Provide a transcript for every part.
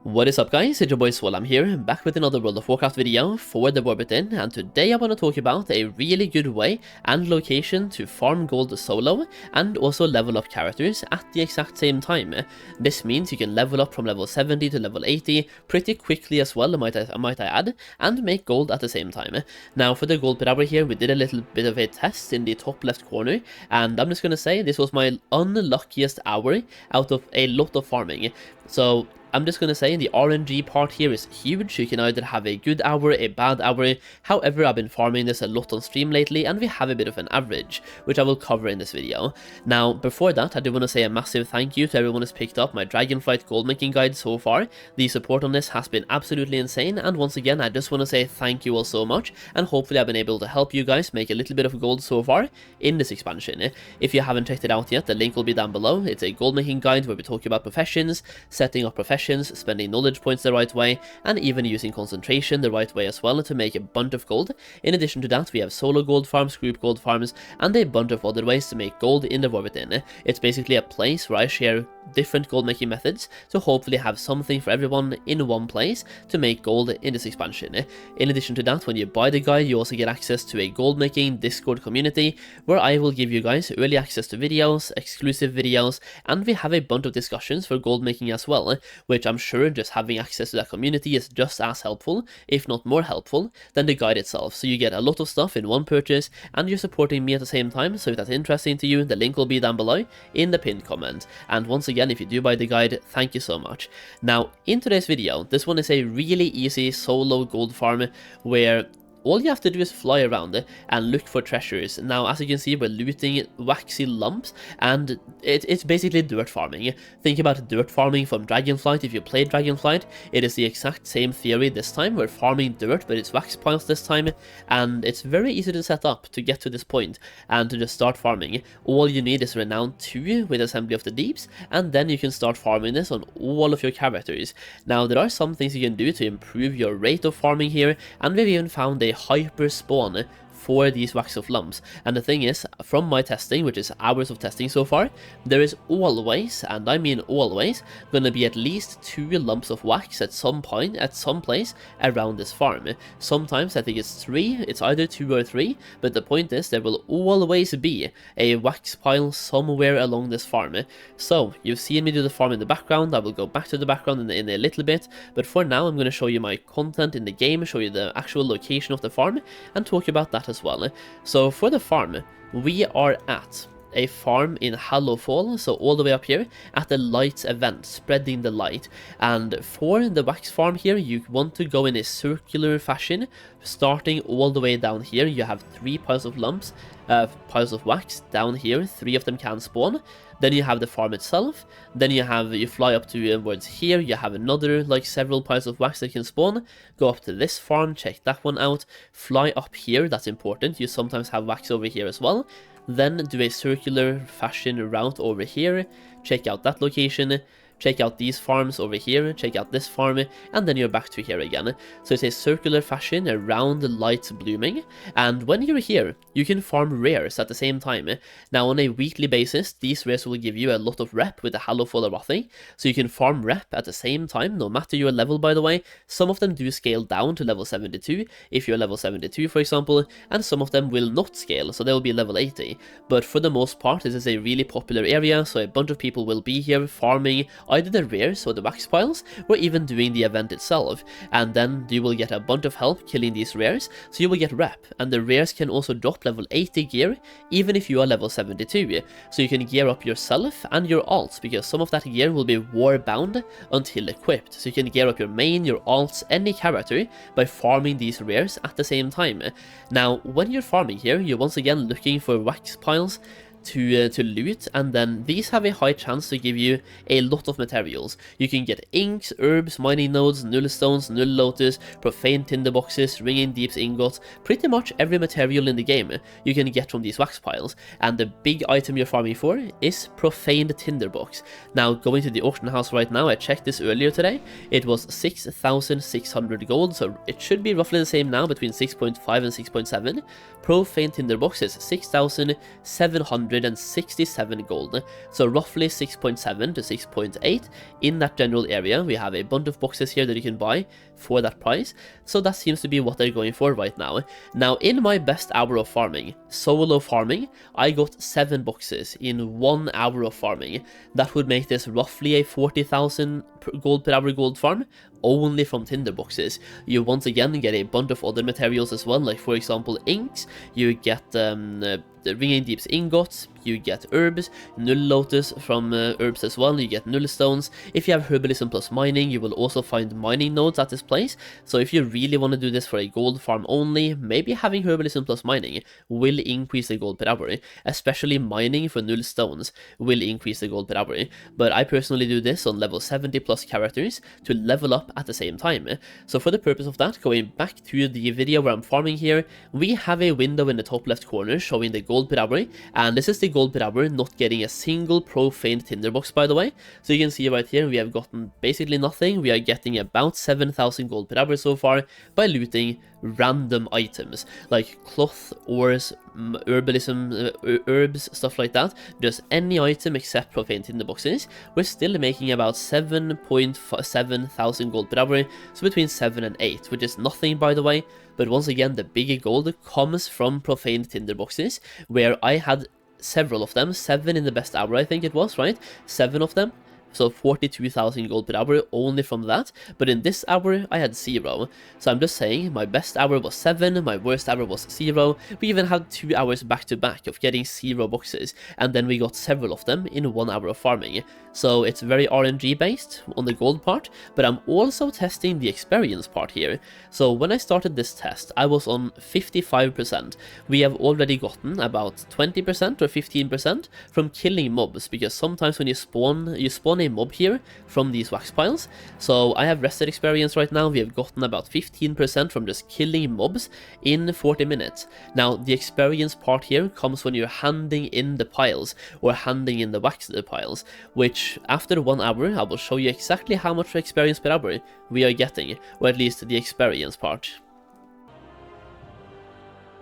What is up guys, it's your boy Solheim here, back with another World of Warcraft video for the War Within, and today I want to talk about a really good way and location to farm gold solo and also level up characters at the exact same time. This means you can level up from level 70 to level 80 pretty quickly as well, might I add, and make gold at the same time. Now for the gold per hour here, we did a little bit of a test in the top left corner, and I'm just going to say this was my unluckiest hour out of a lot of farming. So I'm just going to say the RNG part here is huge. You can either have a good hour, a bad hour. However, I've been farming this a lot on stream lately and we have a bit of an average, which I will cover in this video. Now, before that, I do want to say a massive thank you to everyone who's picked up my Dragonflight Goldmaking Guide so far. The support on this has been absolutely insane, and once again, I just want to say thank you all so much, and hopefully I've been able to help you guys make a little bit of gold so far in this expansion. If you haven't checked it out yet, the link will be down below. It's a goldmaking guide where we talk about professions, setting up professions, spending knowledge points the right way, and even using concentration the right way as well to make a bunch of gold. In addition to that, we have solo gold farms, group gold farms, and a bunch of other ways to make gold in the War Within. It's basically a place where I share different gold making methods to hopefully have something for everyone in one place to make gold in this expansion. In addition to that, when you buy the guide, you also get access to a gold making Discord community where I will give you guys early access to videos, exclusive videos, and we have a bunch of discussions for gold making as well, which I'm sure just having access to that community is just as helpful, if not more helpful, than the guide itself. So you get a lot of stuff in one purchase and you're supporting me at the same time. So if that's interesting to you, the link will be down below in the pinned comment. And once again, if you do buy the guide, thank you so much. Now, in today's video, this one is a really easy solo gold farm where all you have to do is fly around and look for treasures. Now, as you can see, we're looting waxy lumps, and it's basically dirt farming. Think about dirt farming from Dragonflight. If you play Dragonflight, it is the exact same theory this time. We're farming dirt, but it's wax piles this time, and it's very easy to set up to get to this point and to just start farming. All you need is Renown 2 with Assembly of the Deeps, and then you can start farming this on all of your characters. Now, there are some things you can do to improve your rate of farming here, and we've even found a hyper spawn for these wax of lumps. And the thing is, from my testing, which is hours of testing so far, there is always, and I mean always, gonna be at least 2 lumps of wax at some point, at some place around this farm. Sometimes I think it's 3, it's either 2 or 3, but the point is there will always be a wax pile somewhere along this farm. So, you've seen me do the farm in the background. I will go back to the background in a little bit, but for now I'm gonna show you my content in the game, show you the actual location of the farm, and talk about that as well. So for the farm, we are at a farm in Hallowfall, so all the way up here at the lights event, spreading the light. And for the wax farm here, you want to go in a circular fashion, starting all the way down here. You have 3 piles of lumps, piles of wax down here. 3 of them can spawn. Then you have the farm itself. Then you fly up towards here. You have another, like, several piles of wax that can spawn. Go up to this farm, check that one out. Fly up here, that's important. You sometimes have wax over here as well. Then do a circular fashion route over here. Check out that location. Check out these farms over here, check out this farm, and then you're back to here again. So it's a circular fashion around the lights blooming, and when you're here, you can farm rares at the same time. Now, on a weekly basis, these rares will give you a lot of rep with the Hallowfall Arathi, so you can farm rep at the same time, no matter your level, by the way. Some of them do scale down to level 72, if you're level 72, for example, and some of them will not scale, so they will be level 80. But for the most part, this is a really popular area, so a bunch of people will be here farming either the rares or the wax piles, or even doing the event itself, and then you will get a bunch of help killing these rares, so you will get rep, and the rares can also drop level 80 gear, even if you are level 72, so you can gear up yourself and your alts, because some of that gear will be war bound until equipped, so you can gear up your main, your alts, any character by farming these rares at the same time. Now, when you're farming here, you're once again looking for wax piles to loot, and then these have a high chance to give you a lot of materials. You can get inks, herbs, mining nodes, nullstones, null lotus, profane tinderboxes, ringing deeps ingots, pretty much every material in the game you can get from these wax piles, and the big item you're farming for is profane tinderbox. Now, going to the auction house right now, I checked this earlier today, it was 6,600 gold, so it should be roughly the same now, between 6.5 and 6.7. Profane tinderbox is 6,700 167 gold, so roughly 6.7 to 6.8. In that general area, we have a bunch of boxes here that you can buy for that price, so that seems to be what they're going for right now. Now, in my best hour of farming, solo farming, I got 7 boxes in 1 hour of farming. That would make this roughly a 40,000 gold per hour gold farm, only from tinder boxes. You once again get a bunch of other materials as well, like for example inks, you get the Ringing Deep's ingots, you get herbs, null lotus from herbs as well, you get null stones. If you have herbalism plus mining, you will also find mining nodes at this place, so if you really want to do this for a gold farm only, maybe having herbalism plus mining will increase the gold per hour, especially mining for null stones will increase the gold per hour, but I personally do this on level 70 plus characters to level up at the same time. So for the purpose of that, going back to the video where I'm farming here, we have a window in the top left corner showing the gold per hour, and this is the gold per hour not getting a single profane tinderbox, by the way. So you can see right here we have gotten basically nothing. We are getting about 7,000 gold per hour so far by looting random items like cloth, ores, herbalism, herbs, stuff like that. Just any item except profane tinderboxes. We're still making about 7.7 thousand gold per hour, so between 7 and 8, which is nothing, by the way. But once again, the bigger gold comes from profane tinderboxes, where I had several of them, 7 in the best hour I think it was, right? 7 of them. So 42,000 gold per hour only from that, but in this hour I had 0. So I'm just saying, my best hour was 7, my worst hour was 0. We even had 2 hours back to back of getting 0 boxes, and then we got several of them in 1 hour of farming. So it's very RNG based on the gold part, but I'm also testing the experience part here. So when I started this test, I was on 55%. We have already gotten about 20% or 15% from killing mobs, because sometimes when you spawn a mob here from these wax piles. So I have rested experience right now. We have gotten about 15% from just killing mobs in 40 minutes. Now the experience part here comes when you're handing in the piles or handing in the wax piles, which after 1 hour I will show you exactly how much experience per hour we are getting, or at least the experience part.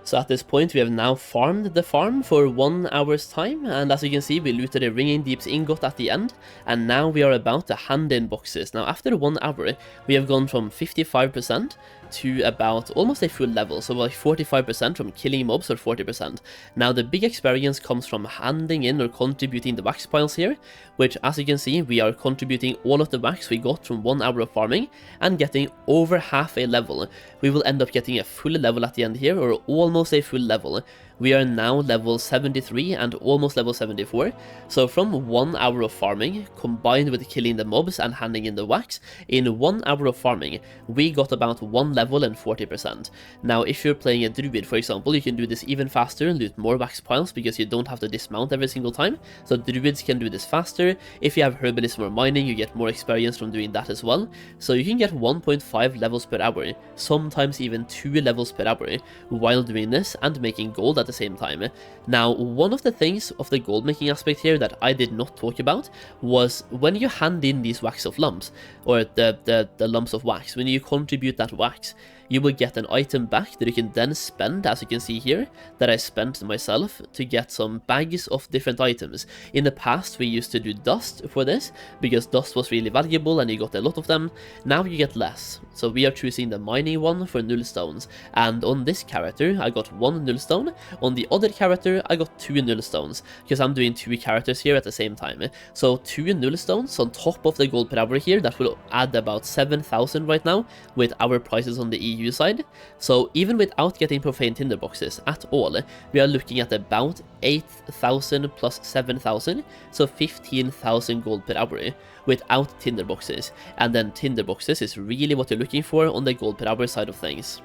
So at this point we have now farmed the farm for 1 hour's time, and as you can see we looted a Ringing Deep's ingot at the end, and now we are about to hand in boxes. Now after 1 hour we have gone from 55% to about almost a full level, so like 45% from killing mobs, or 40%. Now the big experience comes from handing in or contributing the wax piles here, which as you can see we are contributing all of the wax we got from 1 hour of farming and getting over half a level. We will end up getting a full level at the end here, or almost a full level. We are now level 73 and almost level 74, so from 1 hour of farming, combined with killing the mobs and handing in the wax, in 1 hour of farming, we got about 1 level and 40%. Now if you're playing a druid, for example, you can do this even faster and loot more wax piles because you don't have to dismount every single time, so druids can do this faster. If you have herbalism or mining, you get more experience from doing that as well, so you can get 1.5 levels per hour, sometimes even 2 levels per hour, while doing this and making gold at the same time. Now, one of the things of the gold making aspect here that I did not talk about was when you hand in these wax of lumps, or the lumps of wax, when you contribute that wax, you will get an item back that you can then spend, as you can see here, that I spent myself to get some bags of different items. In the past, we used to do dust for this, because dust was really valuable and you got a lot of them. Now you get less, so we are choosing the mining one for null stones, and on this character, I got 1 null stone. On the other character, I got 2 null stones, because I'm doing 2 characters here at the same time. So 2 null stones on top of the gold per hour here, that will add about 7,000 right now, with our prices on the EU side. So even without getting profane tinderboxes at all, we are looking at about 8,000 plus 7,000, so 15,000 gold per hour without tinderboxes. And then tinderboxes is really what you're looking for on the gold per hour side of things.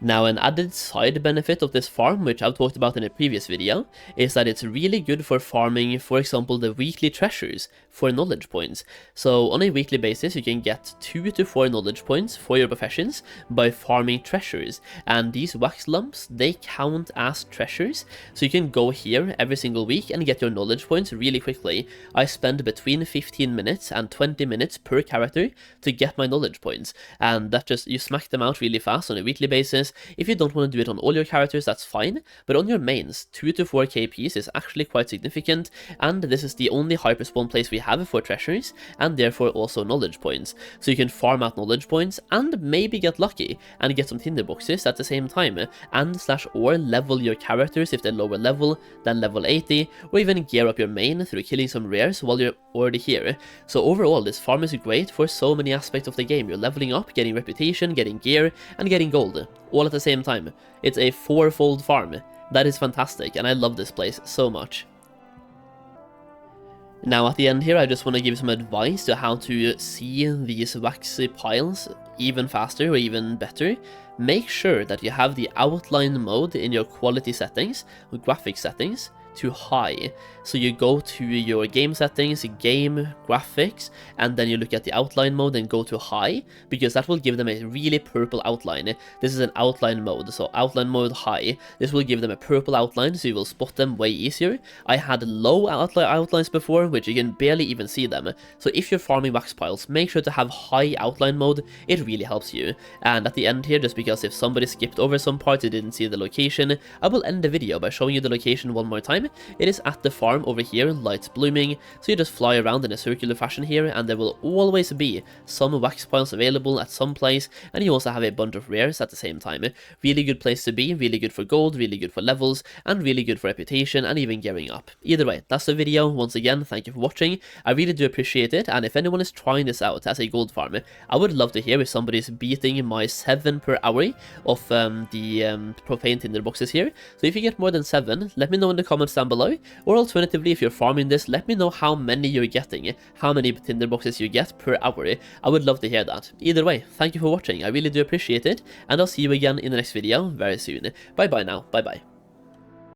Now, an added side benefit of this farm, which I've talked about in a previous video, is that it's really good for farming, for example, the weekly treasures for knowledge points. So on a weekly basis, you can get 2 to 4 knowledge points for your professions by farming treasures, and these wax lumps, they count as treasures, so you can go here every single week and get your knowledge points really quickly. I spend between 15 minutes and 20 minutes per character to get my knowledge points, and that just, you smack them out really fast on a weekly basis. If you don't want to do it on all your characters, that's fine, but on your mains, 2 to 4 KPs is actually quite significant, and this is the only hyperspawn place we have for treasures, and therefore also knowledge points. So you can farm out knowledge points, and maybe get lucky, and get some tinderboxes at the same time, and or level your characters if they're lower level than level 80, or even gear up your main through killing some rares while you're already here. So overall, this farm is great for so many aspects of the game. You're leveling up, getting reputation, getting gear, and getting gold, all at the same time. It's a 4-fold farm. That is fantastic, and I love this place so much. Now at the end here, I just want to give some advice to how to see these waxy piles even faster or even better. Make sure that you have the outline mode in your quality settings, or graphic settings, to high. So you go to your game settings, game, graphics, and then you look at the outline mode and go to high, because that will give them a really purple outline. This is an outline mode, so outline mode high. This will give them a purple outline, so you will spot them way easier. I had low outlines before, which you can barely even see them. So if you're farming wax piles, make sure to have high outline mode. It really helps you. And at the end here, just because if somebody skipped over some parts, they didn't see the location, I will end the video by showing you the location one more time. It is at the farm over here, lights blooming, so you just fly around in a circular fashion here, and there will always be some wax piles available at some place, and you also have a bunch of rares at the same time. Really good place to be, really good for gold, really good for levels, and really good for reputation, and even gearing up. Either way, that's the video. Once again, thank you for watching. I really do appreciate it, and if anyone is trying this out as a gold farm, I would love to hear if somebody's beating my 7 per hour of the profane tinderboxes here. So if you get more than 7, let me know in the comments down below, or alternatively, if you're farming this, let me know how many you're getting, how many tinderboxes you get per hour. I would love to hear that. Either way, thank you for watching. I really do appreciate it, and I'll see you again in the next video very soon. Bye bye now. Bye bye.